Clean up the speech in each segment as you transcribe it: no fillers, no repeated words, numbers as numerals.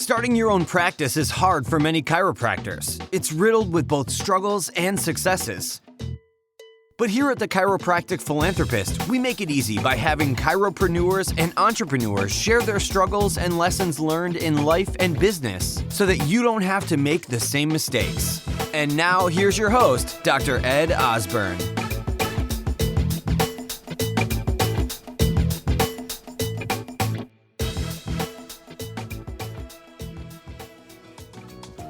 Starting your own practice is hard for many chiropractors. It's riddled with both struggles and successes. But here at the Chiropractic Philanthropist, we make it easy by having chiropreneurs and entrepreneurs share their struggles and lessons learned in life and business so that you don't have to make the same mistakes. And now here's your host, Dr. Ed Osborne.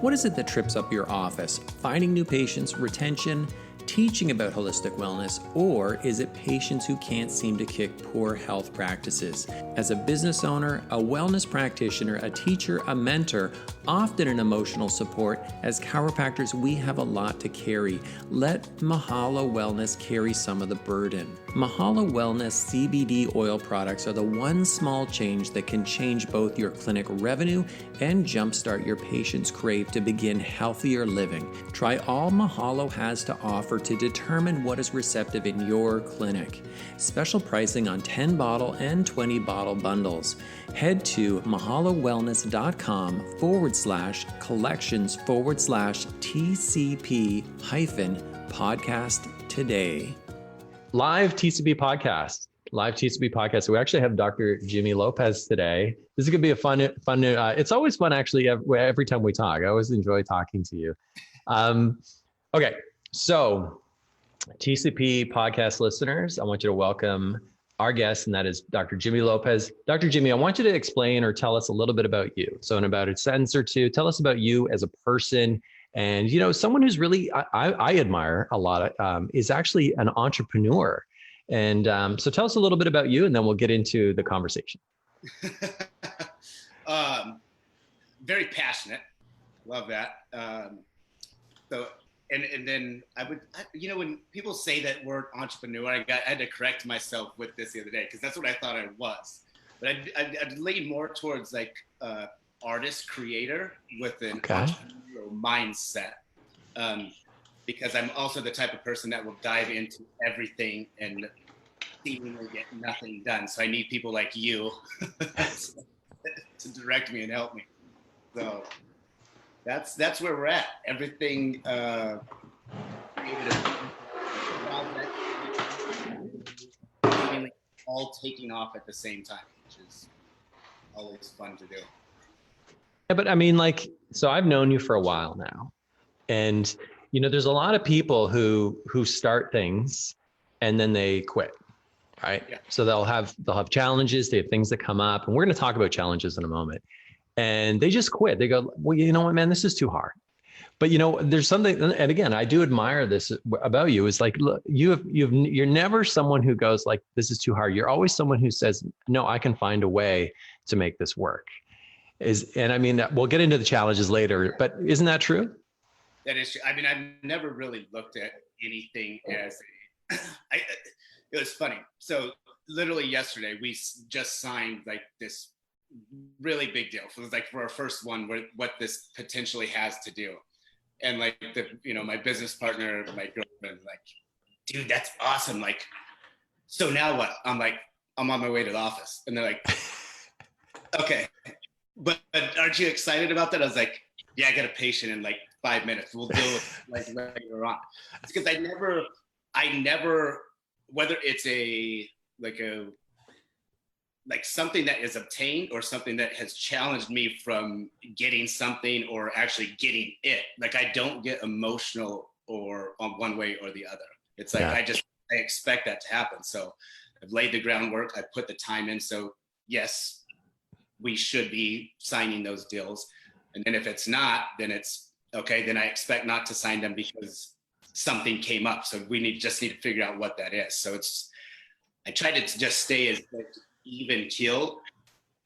What is it that trips up your office? Finding new patients, retention, teaching about holistic wellness, or is it patients who can't seem to kick poor health practices? As a business owner, a wellness practitioner, a teacher, a mentor, often an emotional support, as chiropractors, we have a lot to carry. Let Mahalo Wellness carry some of the burden. Mahalo Wellness CBD oil products are the one small change that can change both your clinic revenue and jumpstart your patients' crave to begin healthier living. Try all Mahalo has to offer to determine what is receptive in your clinic. Special pricing on 10-bottle and 20-bottle bundles. Head to mahalowellness.com/collections/TCP-podcast today. Live TCP podcast. We actually have Dr. Jimmy Lopez today. This is going to be a fun. It's always fun, actually, every time we talk. I always enjoy talking to you. Okay, so TCP podcast listeners, I want you to welcome our guest, and that is Dr. Jimmy Lopez. Dr. Jimmy, I want you to explain or tell us a little bit about you. So in about a sentence or two, tell us about you as a person. And, you know, someone who's really, I admire a lot, is actually an entrepreneur. And so tell us a little bit about you, and then we'll get into the conversation. Very passionate. Love that. And then when people say that word entrepreneur, I had to correct myself with this the other day, because that's what I thought I was. But I'd lean more towards like artist, creator with an entrepreneurial mindset. Because I'm also the type of person that will dive into everything and seemingly get nothing done. So I need people like you to direct me and help me. So that's where we're at. Everything all taking off at the same time, which is always fun to do. Yeah, but I mean, so I've known you for a while now, and you know, there's a lot of people who start things and then they quit, right? Yeah. So they'll have challenges, they have things that come up, and we're going to talk about challenges in a moment. And they just quit. They go, well, you know what, man, this is too hard. But you know, there's something, and again, I do admire this about you. Is like, look, you're never someone who goes like, this is too hard. You're always someone who says, no, I can find a way to make this work. And I mean, we'll get into the challenges later, but isn't that true? That is true. I mean, I've never really looked at anything as it was funny. So literally yesterday, we just signed like this really big deal. So it was like for our first one, what this potentially has to do. And like my business partner, my girlfriend, like, dude, that's awesome. Like, so now what? I'm like, I'm on my way to the office. And they're like, okay, but aren't you excited about that? I was like, yeah, I got a patient in like 5 minutes. We'll deal with it like later on. It's because I never, whether it's like something that is obtained or something that has challenged me from getting something or actually getting it. Like I don't get emotional or on one way or the other. It's like, I expect that to happen. So I've laid the groundwork. I put the time in. So yes, we should be signing those deals. And then if it's not, then it's okay. Then I expect not to sign them because something came up. So we just need to figure out what that is. So I try to just stay as even keeled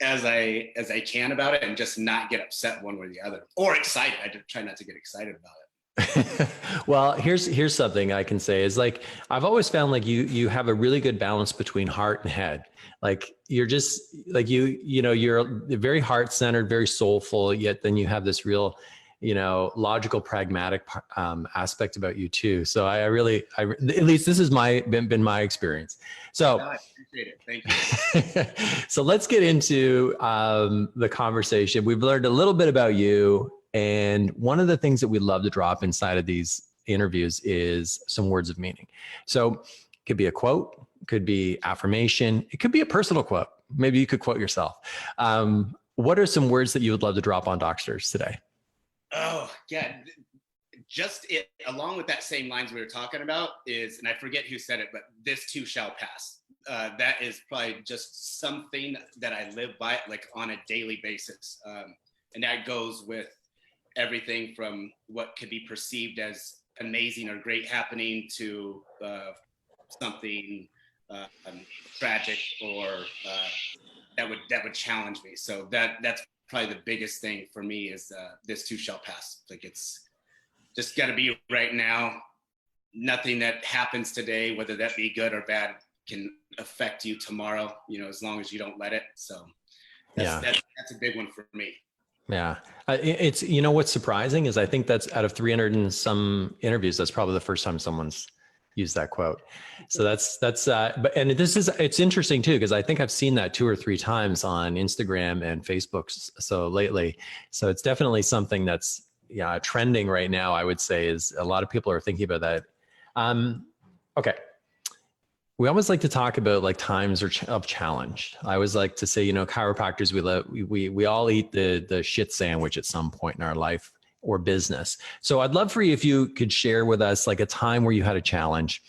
as I can about it and just not get upset one way or the other, or excited. I try not to get excited about it. Well, here's something I can say is like, I've always found like you have a really good balance between heart and head. Like you're just like, you're very heart centered, very soulful, yet then you have this real, logical, pragmatic aspect about you too. So I really, at least this has been my experience. So I appreciate it. Thank you. so let's get into the conversation. We've learned a little bit about you. And one of the things that we love to drop inside of these interviews is some words of meaning. So it could be a quote, it could be affirmation, it could be a personal quote. Maybe you could quote yourself. What are some words that you would love to drop on Docsters today? Oh, yeah. Just it, along with that same lines we were talking about is, and I forget who said it, but this too shall pass. That is probably just something that I live by, like on a daily basis. And that goes with everything from what could be perceived as amazing or great happening to something tragic or that would challenge me. So that's probably the biggest thing for me is this too shall pass. Like it's just got to be right now. Nothing that happens today, whether that be good or bad, can affect you tomorrow, as long as you don't let it. So that's a big one for me. Yeah. It's, what's surprising is I think that's out of 300 and some interviews, that's probably the first time someone's used that quote. So it's interesting too, because I think I've seen that 2 or 3 times on Instagram and Facebook. So lately, so it's definitely something that's trending right now. I would say is a lot of people are thinking about that. Okay. We always like to talk about like times of challenge. I always like to say, chiropractors, we all eat the shit sandwich at some point in our life or business. So I'd love for you if you could share with us like a time where you had a challenge,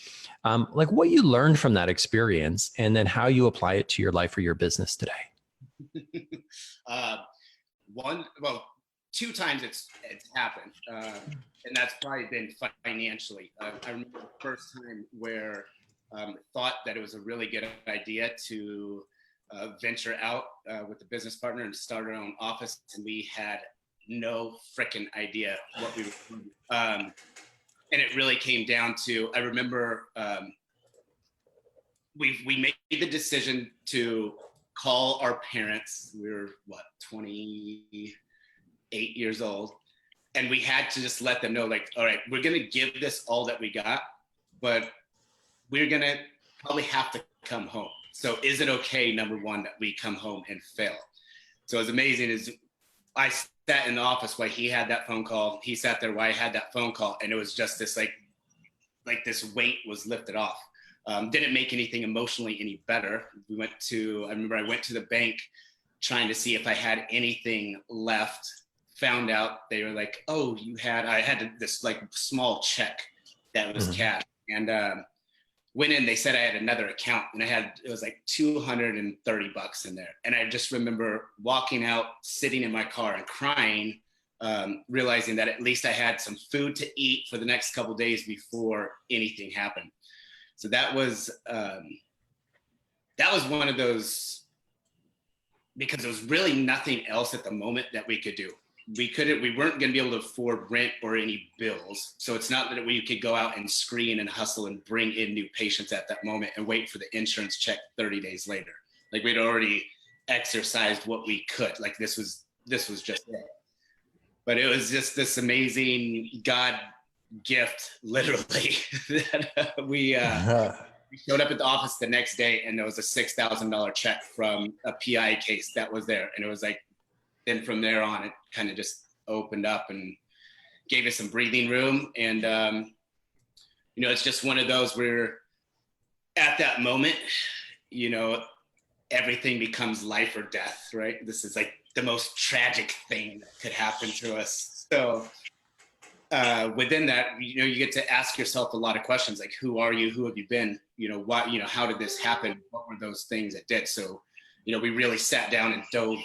like what you learned from that experience, and then how you apply it to your life or your business today. 2 times it's happened, and that's probably been financially. I remember the first time where thought that it was a really good idea to venture out with a business partner and start our own office, and we had no freaking idea what we were doing. And it really came down to, I remember we made the decision to call our parents. We were 28 years old, and we had to just let them know, like, all right, we're gonna give this all that we got, but we're gonna probably have to come home. So is it okay, number one, that we come home and fail? So as amazing as I sat in the office while he had that phone call, he sat there while I had that phone call, and it was just this like this weight was lifted off. Didn't make anything emotionally any better. I remember I went to the bank trying to see if I had anything left. Found out they were like, oh, I had this like small check that was cash. And went in, they said I had another account, and it was like $230 in there. And I just remember walking out, sitting in my car and crying, realizing that at least I had some food to eat for the next couple of days before anything happened. So that was one of those, because there was really nothing else at the moment that we could do. We weren't going to be able to afford rent or any bills. So it's not that we could go out and screen and hustle and bring in new patients at that moment and wait for the insurance check 30 days later. Like we'd already exercised what we could. Like this was just it. But it was just this amazing God gift, literally, that we showed up at the office the next day, and there was a $6,000 check from a PI case that was there. And it was like, then from there on, it kind of just opened up and gave us some breathing room. And, it's just one of those where at that moment, everything becomes life or death, right? This is like the most tragic thing that could happen to us. So within that, you get to ask yourself a lot of questions, like, who are you? Who have you been? Why, how did this happen? What were those things that did? So, we really sat down and dove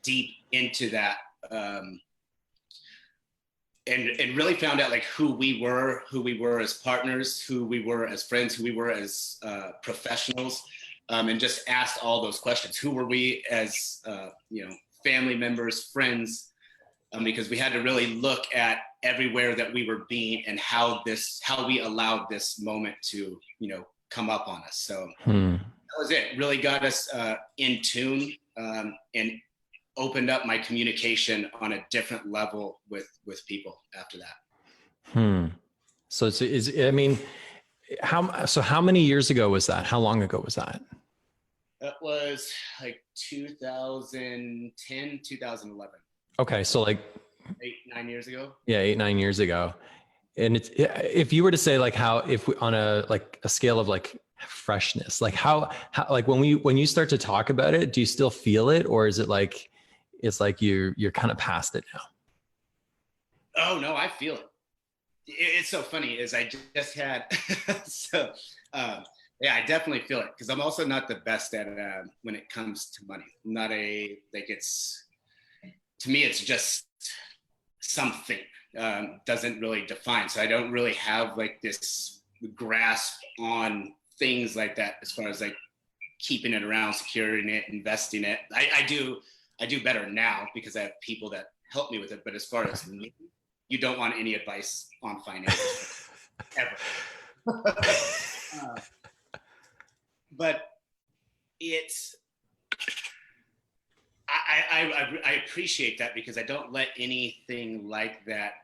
deep into that, and really found out like who we were as partners, who we were as friends, who we were as professionals, and just asked all those questions. Who were we as family members, friends, because we had to really look at everywhere that we were being and how we allowed this moment to come up on us. So that was it. Really got us in tune, and opened up my communication on a different level with people after that. So I mean, how many years ago was that? How long ago was that? That was like 2010, 2011. Okay. So like 8-9 years ago. Yeah. 8-9 years ago. And if you were to say like if we, on a scale of like freshness, like how like when you start to talk about it, do you still feel it, or is it like, it's like you're kind of past it now? Oh no, I feel it. It's so funny is I just had, yeah, I definitely feel it, because I'm also not the best at when it comes to money. I'm not to me, it's just something, doesn't really define. So I don't really have like this grasp on things like that as far as like keeping it around, securing it, investing it. I do better now because I have people that help me with it. But as far as me, you don't want any advice on finances ever. But it's, I appreciate that, because I don't let anything like that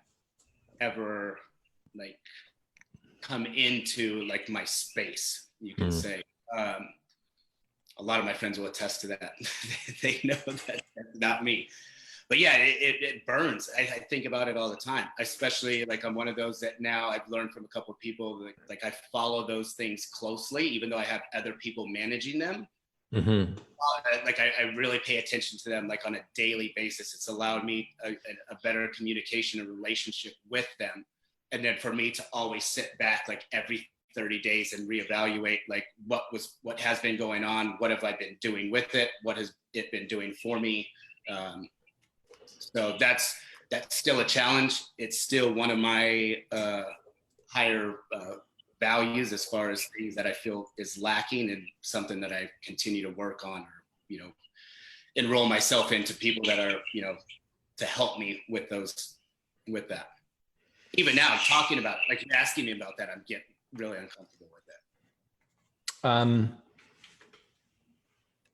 ever like come into like my space, you can say. A lot of my friends will attest to that. They know that that's not me. But yeah, it burns. I think about it all the time, especially like I'm one of those that now I've learned from a couple of people, like I follow those things closely, even though I have other people managing them. Like I really pay attention to them like on a daily basis. It's allowed me a better communication and relationship with them. And then for me to always sit back like every 30 days and reevaluate like what has been going on, what have I been doing with it, what has it been doing for me. So that's still a challenge. It's still one of my higher values as far as things that I feel is lacking, and something that I continue to work on, or, you know, enroll myself into people that are, you know, to help me with that. Even now talking about, like you're asking me about that, I'm getting really uncomfortable with it.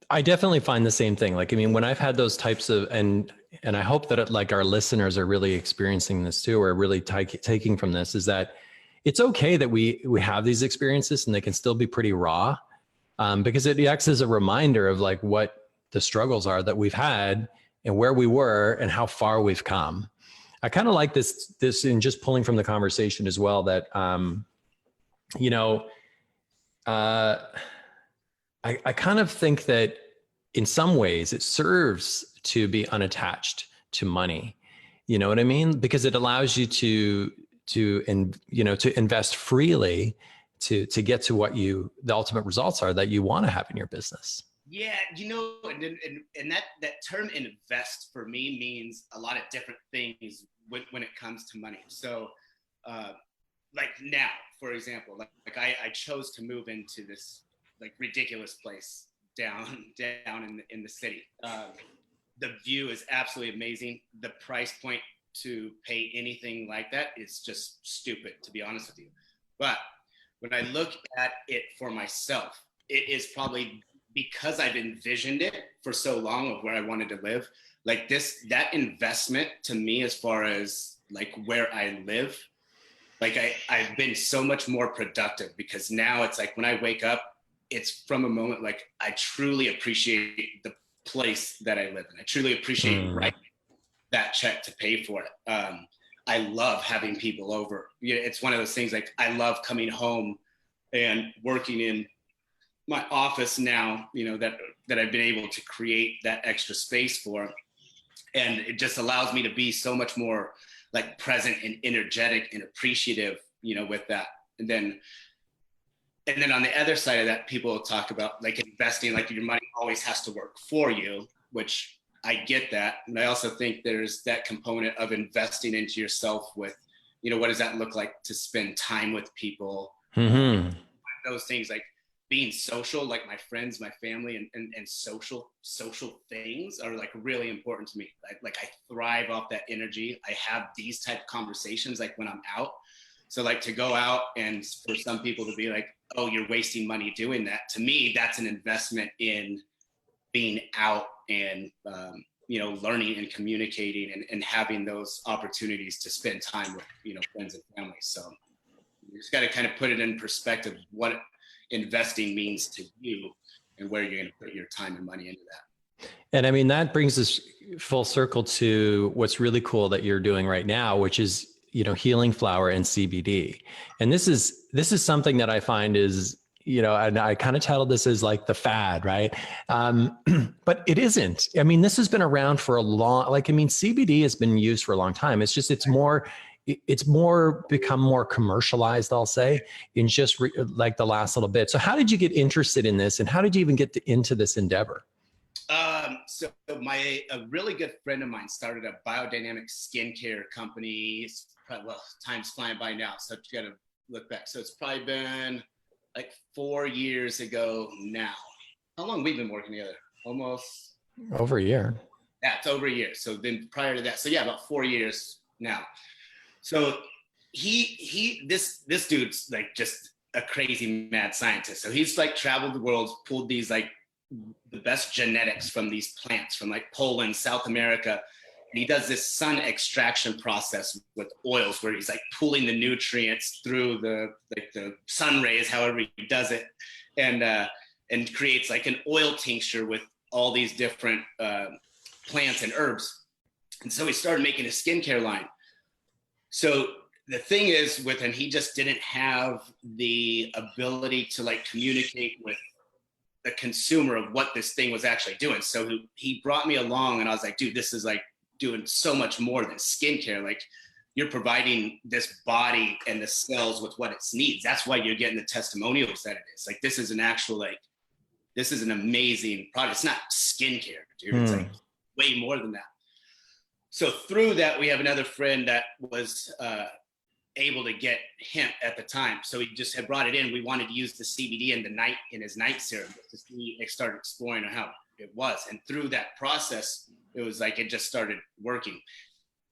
I definitely find the same thing. Like, I mean, when I've had those types of, and I hope that like our listeners are really experiencing this too, or really taking from this, is that it's okay that we have these experiences and they can still be pretty raw, because it acts as a reminder of like what the struggles are that we've had and where we were and how far we've come. I kind of like this in just pulling from the conversation as well, that, you know, I kind of think that in some ways it serves to be unattached to money. You know what I mean? Because it allows you to invest freely to get to what the ultimate results are that you want to have in your business. Yeah, you know, and that term invest for me means a lot of different things when it comes to money. So, like now, for example, like I chose to move into this like ridiculous place down in the city. The view is absolutely amazing. The price point to pay anything like that is just stupid, to be honest with you. But when I look at it for myself, it is probably because I've envisioned it for so long of where I wanted to live. Like that investment to me, as far as like where I live, like I've been so much more productive, because now it's like when I wake up, it's from a moment like I truly appreciate the place that I live in. I truly appreciate writing that check to pay for it. I love having people over. You know, it's one of those things, like I love coming home and working in my office now, you know, that I've been able to create that extra space for. And it just allows me to be so much more like present and energetic and appreciative, you know, with that. And then on the other side of that, people will talk about like investing, like your money always has to work for you, which I get that. And I also think there's that component of investing into yourself with, you know, what does that look like to spend time with people? Those things, like being social, like my friends, my family, and social things are like really important to me. Like I thrive off that energy. I have these type of conversations like when I'm out. So like to go out and for some people to be like, oh, you're wasting money doing that. To me, that's an investment in being out and, learning and communicating and having those opportunities to spend time with, friends and family. So you just got to kind of put it in perspective, what investing means to you and where you're going to put your time and money into that. And I mean, that brings us full circle to what's really cool that you're doing right now, which is, healing flower and CBD. And this is something that I find is, and I kind of titled this as like the fad, right? But it isn't. I mean, this has been around for a long, CBD has been used for a long time. It's just, it's more become more commercialized, I'll say, in just like the last little bit. So how did you get interested in this, and how did you even get into this endeavor? So a really good friend of mine started a biodynamic skincare company. Time's flying by now, so you got to look back. So it's probably been like 4 years ago now. How long have we been working together? Almost over a year. Yeah, it's over a year. So then prior to that, so yeah, about 4 years now. So this dude's like just a crazy mad scientist. So he's like traveled the world, pulled these like the best genetics from these plants from like Poland, South America. And he does this sun extraction process with oils where he's like pulling the nutrients through the sun rays, however he does it, and creates like an oil tincture with all these different plants and herbs. And so he started making a skincare line. So the thing is with him, he just didn't have the ability to like communicate with the consumer of what this thing was actually doing. So he brought me along, and I was like, dude, this is like doing so much more than skincare. Like, you're providing this body and the cells with what it needs. That's why you're getting the testimonials that it is. Like, this is an actual, like, this is an amazing product. It's not skincare, dude. It's like way more than that. So through that, we have another friend that was able to get hemp at the time. So he just had brought it in. We wanted to use the CBD in his night serum to see, start exploring how it was. And through that process, it was like, it just started working.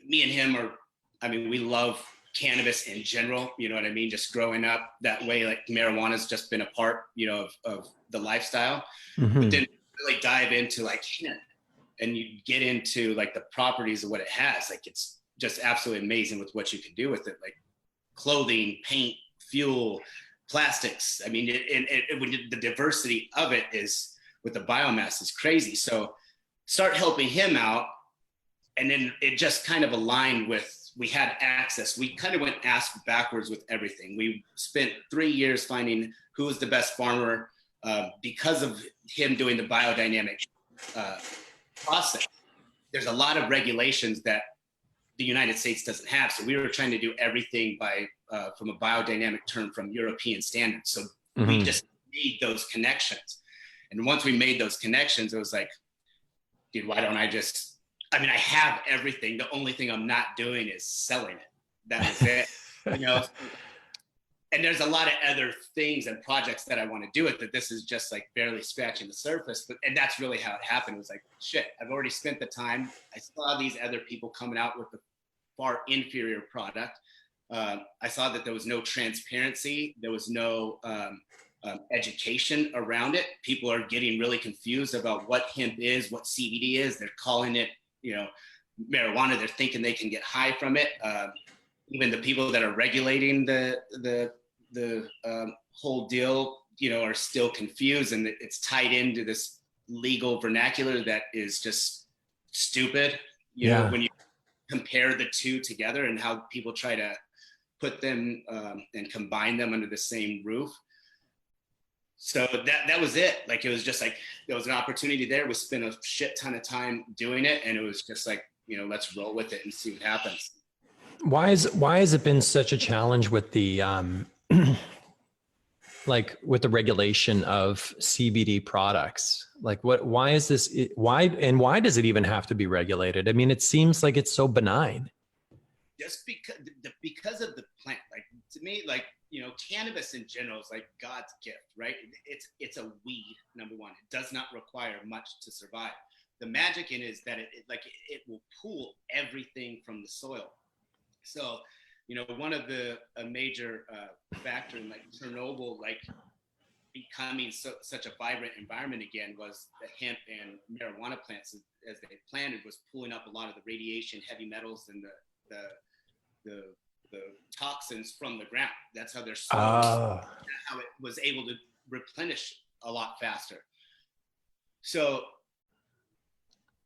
Me and him we love cannabis in general. You know what I mean? Just growing up that way, like marijuana's just been a part, of the lifestyle. Mm-hmm. But then really dive into like hemp, and you get into like the properties of what it has. Like, it's just absolutely amazing with what you can do with it. Like clothing, paint, fuel, plastics. I mean, the diversity of it is with the biomass is crazy. So start helping him out. And then it just kind of aligned with, we had access. We kind of went ass backwards with everything. We spent 3 years finding who was the best farmer because of him doing the biodynamic process. There's a lot of regulations that the United States doesn't have. So we were trying to do everything from a biodynamic term from European standards. So we just made those connections. And once we made those connections, it was like, dude, why don't I have everything. The only thing I'm not doing is selling it. That was it, And there's a lot of other things and projects that I want to do with it. This is just like barely scratching the surface. And that's really how it happened. It was like, shit, I've already spent the time. I saw these other people coming out with the far inferior product. I saw that there was no transparency. There was no education around it. People are getting really confused about what hemp is, what CBD is. They're calling it, marijuana. They're thinking they can get high from it. Even the people that are regulating the whole deal, are still confused, and it's tied into this legal vernacular that is just stupid. You know, when you compare the two together and how people try to put them and combine them under the same roof. So that was it. Like, it was just like, there was an opportunity there. We spent a shit ton of time doing it, and it was just like, let's roll with it and see what happens. Why has it been such a challenge with the with the regulation of CBD products? Like, why is this? Why does it even have to be regulated? I mean, it seems like it's so benign. Just because of the plant. Like, to me, like, cannabis in general is like God's gift, right? It's a weed, number one. It does not require much to survive. The magic in it is that it will pull everything from the soil. So, one of a major factor in like Chernobyl, like becoming such a vibrant environment again was the hemp and marijuana plants, as they planted, was pulling up a lot of the radiation, heavy metals, and the toxins from the ground. That's how their soil, how it was able to replenish a lot faster. So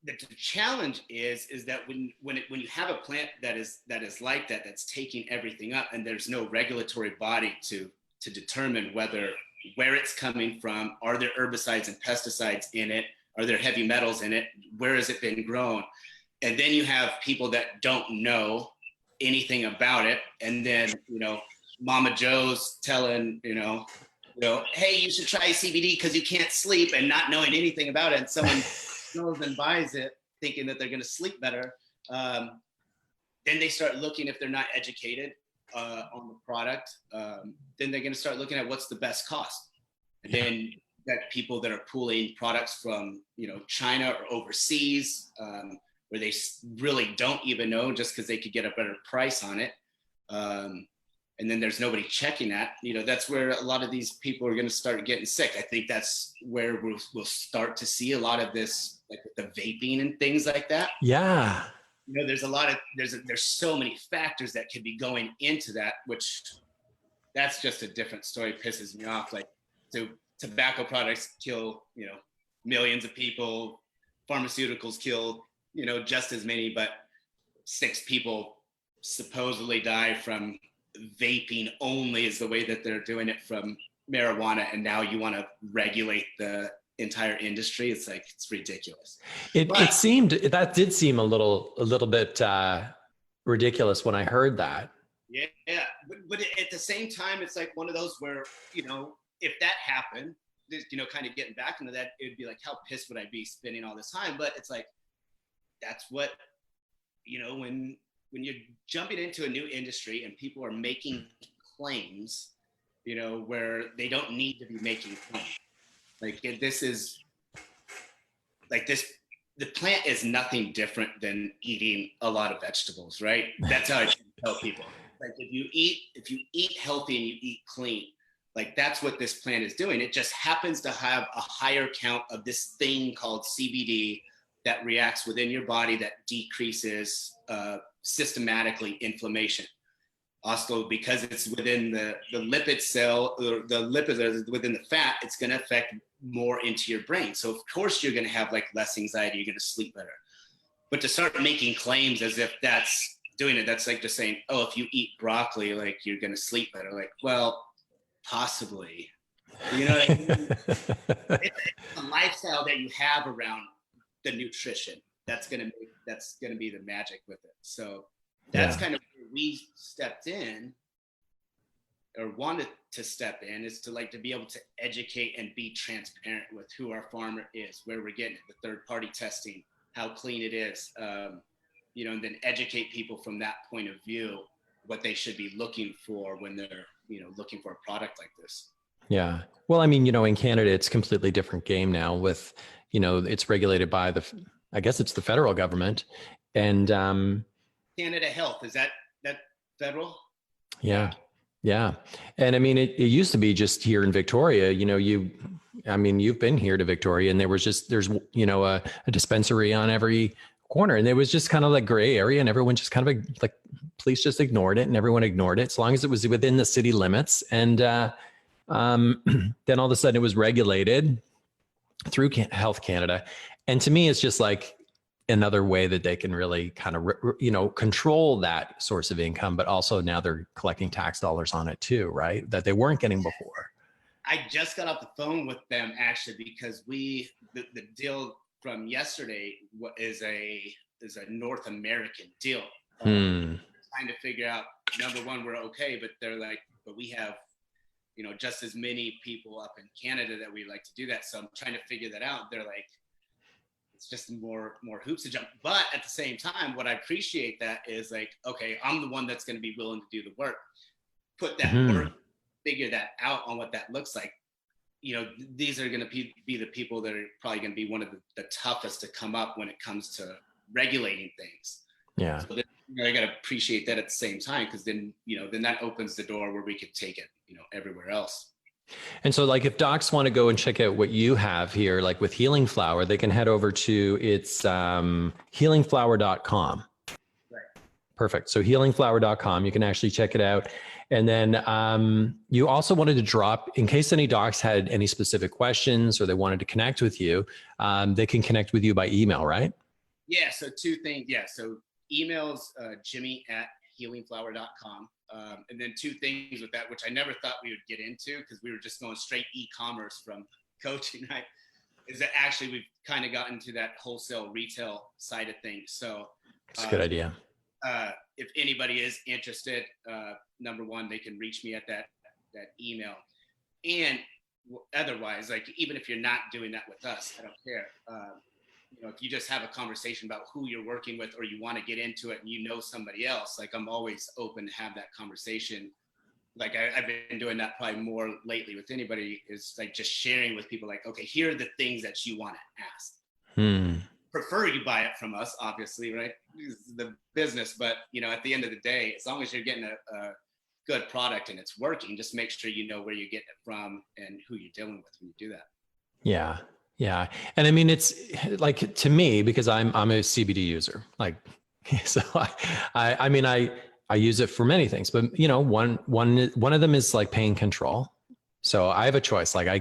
the challenge is that when you have a plant that is like that, that's taking everything up, and there's no regulatory body to determine where it's coming from, are there herbicides and pesticides in it, are there heavy metals in it, where has it been grown, and then you have people that don't know anything about it, and then Mama Joe's telling hey, you should try CBD because you can't sleep, and not knowing anything about it, and someone goes and buys it thinking that they're going to sleep better. Then they start looking, if they're not educated on the product, then they're going to start looking at what's the best cost. And then that people that are pulling products from China or overseas, where they really don't even know, just because they could get a better price on it. And then there's nobody checking that. That's where a lot of these people are going to start getting sick. I think that's where we'll start to see a lot of this, like with the vaping and things like that. Yeah. There's a lot of, there's so many factors that could be going into that, which that's just a different story. It pisses me off. Like, so tobacco products kill, millions of people. Pharmaceuticals kill, just as many, but 6 people supposedly die from vaping only, is the way that they're doing it, from marijuana. And now you want to regulate the entire industry. It's like, it's ridiculous. It did seem a little bit ridiculous when I heard that. Yeah. But at the same time, it's like one of those where, if that happened, kind of getting back into that, it'd be like, how pissed would I be spending all this time? But it's like, that's what, when you're jumping into a new industry and people are making claims, where they don't need to be making claims. Like, the plant is nothing different than eating a lot of vegetables, right? That's how I tell people. Like, if you eat healthy and you eat clean, like, that's what this plant is doing. It just happens to have a higher count of this thing called CBD that reacts within your body, that decreases systematically inflammation. Also, because it's within the lipid cell, or the lipids are within the fat, it's going to affect more into your brain. So of course you're going to have like less anxiety, you're going to sleep better. But to start making claims as if that's doing it, that's like just saying, oh, if you eat broccoli, like, you're going to sleep better. Like, well, possibly. What I mean? It's a lifestyle that you have around the nutrition that's going to be the magic with it. So that's kind of where we stepped in, or wanted to step in, is to be able to educate and be transparent with who our farmer is, where we're getting it, the third party testing, how clean it is, and then educate people from that point of view, what they should be looking for when they're, looking for a product like this. Yeah. Well, I mean, in Canada, it's a completely different game now with, it's regulated by I guess it's the federal government, and Canada Health, is that federal? Yeah. And I mean, it used to be just here in Victoria, you've been here to Victoria, and there's a dispensary on every corner, and there was just kind of like gray area, and everyone just kind of like police just ignored it, and everyone ignored it as long as it was within the city limits. And then all of a sudden it was regulated through Health Canada. And to me, it's just like another way that they can really kind of, control that source of income, but also now they're collecting tax dollars on it too, right? That they weren't getting before. I just got off the phone with them actually, because the deal from yesterday is a North American deal. Trying to figure out, number one, we're okay, but they're like, but we have, just as many people up in Canada that we like to do that. So I'm trying to figure that out. They're like, it's just more hoops to jump. But at the same time, what I appreciate that is like, okay, I'm the one that's going to be willing to do the work, put that work, figure that out on what that looks like. These are going to be the people that are probably going to be one of the toughest to come up when it comes to regulating things. Yeah. So then, I got to appreciate that at the same time, because then, then that opens the door where we could take it, everywhere else. And so like if docs want to go and check out what you have here, like with Healing Flower, they can head over to healingflower.com. Right. Perfect. So healingflower.com, you can actually check it out. And then you also wanted to drop, in case any docs had any specific questions or they wanted to connect with you, they can connect with you by email, right? Yeah. So two things. Yeah. So emails, Jimmy@healingflower.com. And then two things with that, which I never thought we would get into because we were just going straight e-commerce from coaching, right? Is that actually we've kind of gotten to that wholesale retail side of things. So it's a good idea. If anybody is interested, number one, they can reach me at that email. And otherwise, like even if you're not doing that with us, I don't care. If you just have a conversation about who you're working with, or you want to get into it and you know somebody else, like I'm always open to have that conversation. Like I've been doing that probably more lately with anybody, is like just sharing with people like, okay, here are the things that you want to ask. Prefer you buy it from us, obviously, right? This is the business, but at the end of the day, as long as you're getting a good product and it's working, just make sure you know where you're getting it from and who you're dealing with when you do that. Yeah. Yeah. And I mean, it's like, to me, because I'm a CBD user, like, so I mean, I use it for many things, but one of them is like pain control. So I have a choice. Like I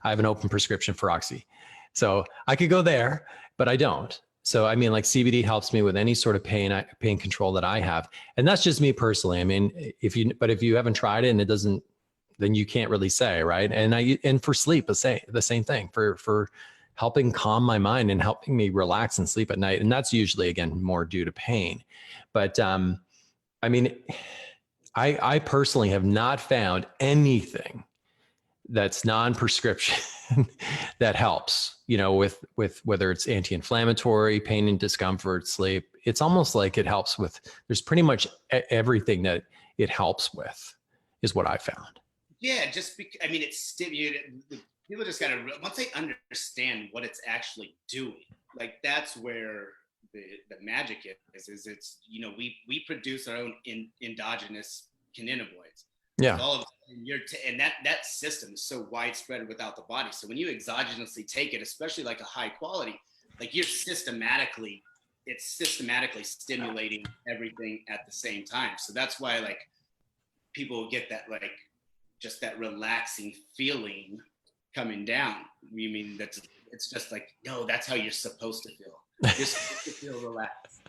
have an open prescription for Oxy. So I could go there, but I don't. So, I mean, like CBD helps me with any sort of pain control that I have. And that's just me personally. I mean, if you haven't tried it and it doesn't, then you can't really say, right? And for sleep, the same thing for helping calm my mind and helping me relax and sleep at night. And that's usually, again, more due to pain. But I mean, I personally have not found anything that's non-prescription that helps, with whether it's anti-inflammatory, pain and discomfort, sleep. It's almost like it helps with, there's pretty much everything that it helps with is what I found. Yeah, I mean, it's stimulated. People just got to, once they understand what it's actually doing, like that's where the magic is it's, we produce our own endogenous cannabinoids. Yeah. So all of and that system is so widespread without the body. So when you exogenously take it, especially like a high quality, like it's systematically stimulating everything at the same time. So that's why like people get that, like, just that relaxing feeling coming down. You mean it's just like, no, that's how you're supposed to feel. You're supposed to feel relaxed.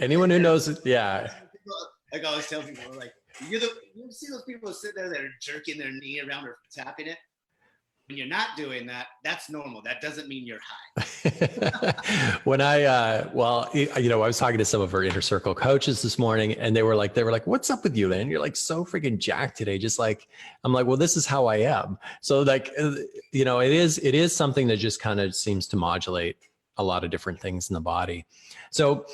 Anyone who knows it, yeah. Like I always tell people, like, you see those people who sit there that are jerking their knee around or tapping it? When you're not doing that, that's normal. That doesn't mean you're high. When I was talking to some of our inner circle coaches this morning, and they were like, what's up with you, man? You're like so freaking jacked today. Just like, I'm like, well, this is how I am. So like, it is something that just kind of seems to modulate a lot of different things in the body. So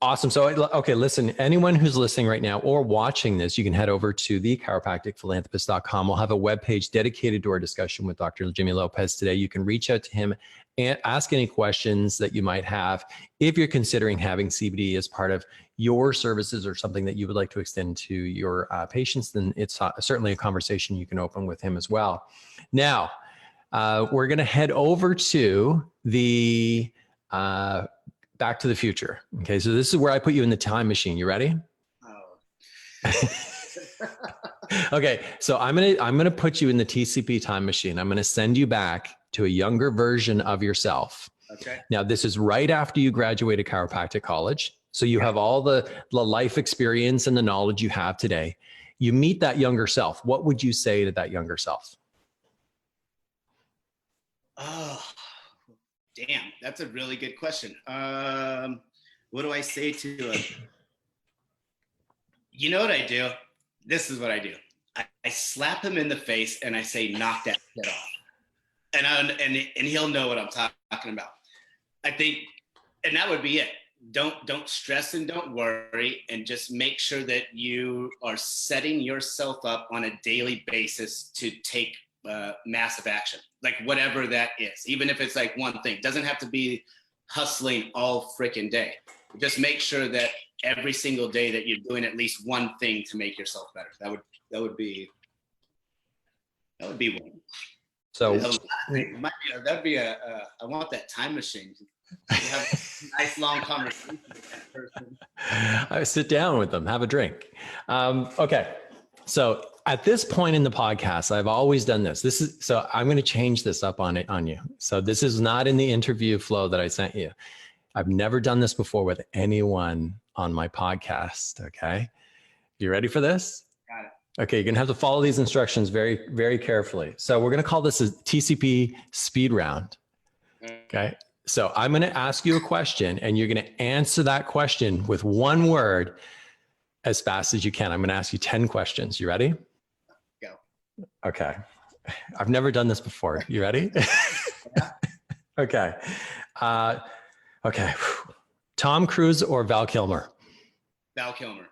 awesome. So, okay, listen, anyone who's listening right now or watching this, you can head over to thechiropracticphilanthropist.com. We'll have a webpage dedicated to our discussion with Dr. Jimmy Lopez today. You can reach out to him and ask any questions that you might have. If you're considering having CBD as part of your services or something that you would like to extend to your patients, then it's certainly a conversation you can open with him as well. Now, we're going to head over to the Back to the Future. Okay, so this is where I put you in the time machine. You ready? Oh. Okay, so I'm gonna put you in the TCP Time Machine. I'm gonna send you back to a younger version of yourself. Okay. Now, this is right after you graduated chiropractic college. So you have all the life experience and the knowledge you have today. You meet that younger self. What would you say to that younger self? Oh, damn, that's a really good question. What do I say to him? You know what I do? This is what I do. I slap him in the face and I say, knock that shit off. And he'll know what I'm talking about. I think, and that would be it. Don't stress and don't worry, and just make sure that you are setting yourself up on a daily basis to take massive action, like whatever that is, even if it's like one thing. It doesn't have to be hustling all freaking day. Just make sure that every single day that you're doing at least one thing to make yourself better. That would be That would be one. So That'd be I want that time machine. Have a nice long conversation with that person. I sit down with them, have a drink. Okay. So at this point in the podcast, I've always done this. So I'm going to change this up on you. So this is not in the interview flow that I sent you. I've never done this before with anyone on my podcast. Okay. You ready for this? Got it. Okay. You're going to have to follow these instructions very, very carefully. So we're going to call this a TCP Speed Round. Okay. So I'm going to ask you a question and you're going to answer that question with one word as fast as you can. I'm going to ask you 10 questions. You ready? Go. Okay. I've never done this before. You ready? Yeah. Okay. Okay. Tom Cruise or Val Kilmer? Val Kilmer.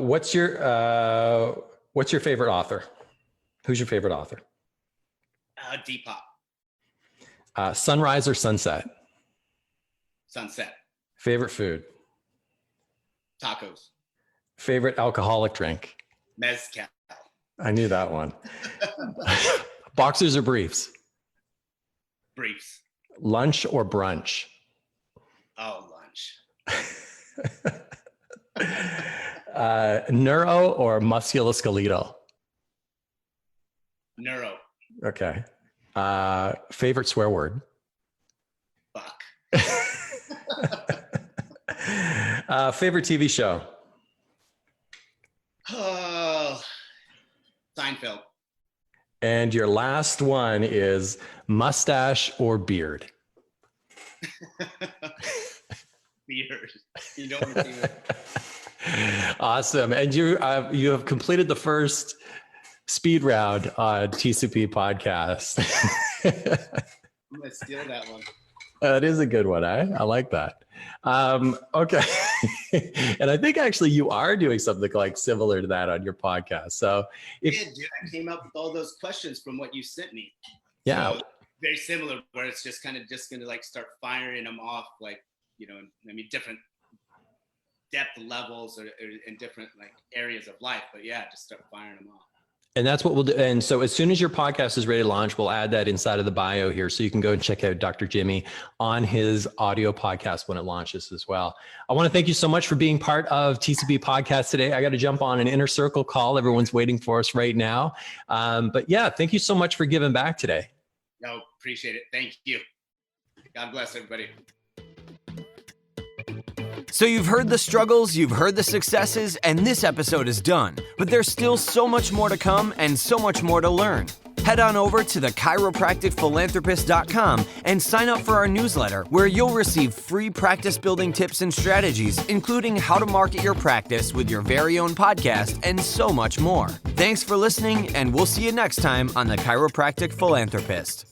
What's your favorite author? Who's your favorite author? Depop. Sunrise or sunset? Sunset. Favorite food? Tacos. Favorite alcoholic drink? Mezcal. I knew that one. Boxers or briefs? Briefs. Lunch or brunch? Oh, lunch. Neuro or musculoskeletal? Neuro. Okay. Favorite swear word? Fuck. Favorite TV show? Oh, Seinfeld. And your last one is mustache or beard? Beard. You don't want to see it. Awesome. And you have completed the first speed round on TCP podcast. I'm going to steal that one. That is a good one. I like that. Okay. And I think actually you are doing something like similar to that on your podcast. So Dude, I came up with all those questions from what you sent me. Yeah. So, very similar, where it's just kind of just going to like start firing them off, like, you know, I mean, different depth levels or in different like areas of life. But yeah, just start firing them off. And that's what we'll do. And so as soon as your podcast is ready to launch, we'll add that inside of the bio here. So you can go and check out Dr. Jimmy on his audio podcast when it launches as well. I want to thank you so much for being part of TCP podcast today. I got to jump on an inner circle call. Everyone's waiting for us right now. But yeah, thank you so much for giving back today. No, appreciate it. Thank you. God bless everybody. So you've heard the struggles, you've heard the successes, and this episode is done. But there's still so much more to come and so much more to learn. Head on over to thechiropracticphilanthropist.com and sign up for our newsletter, where you'll receive free practice building tips and strategies, including how to market your practice with your very own podcast and so much more. Thanks for listening, and we'll see you next time on The Chiropractic Philanthropist.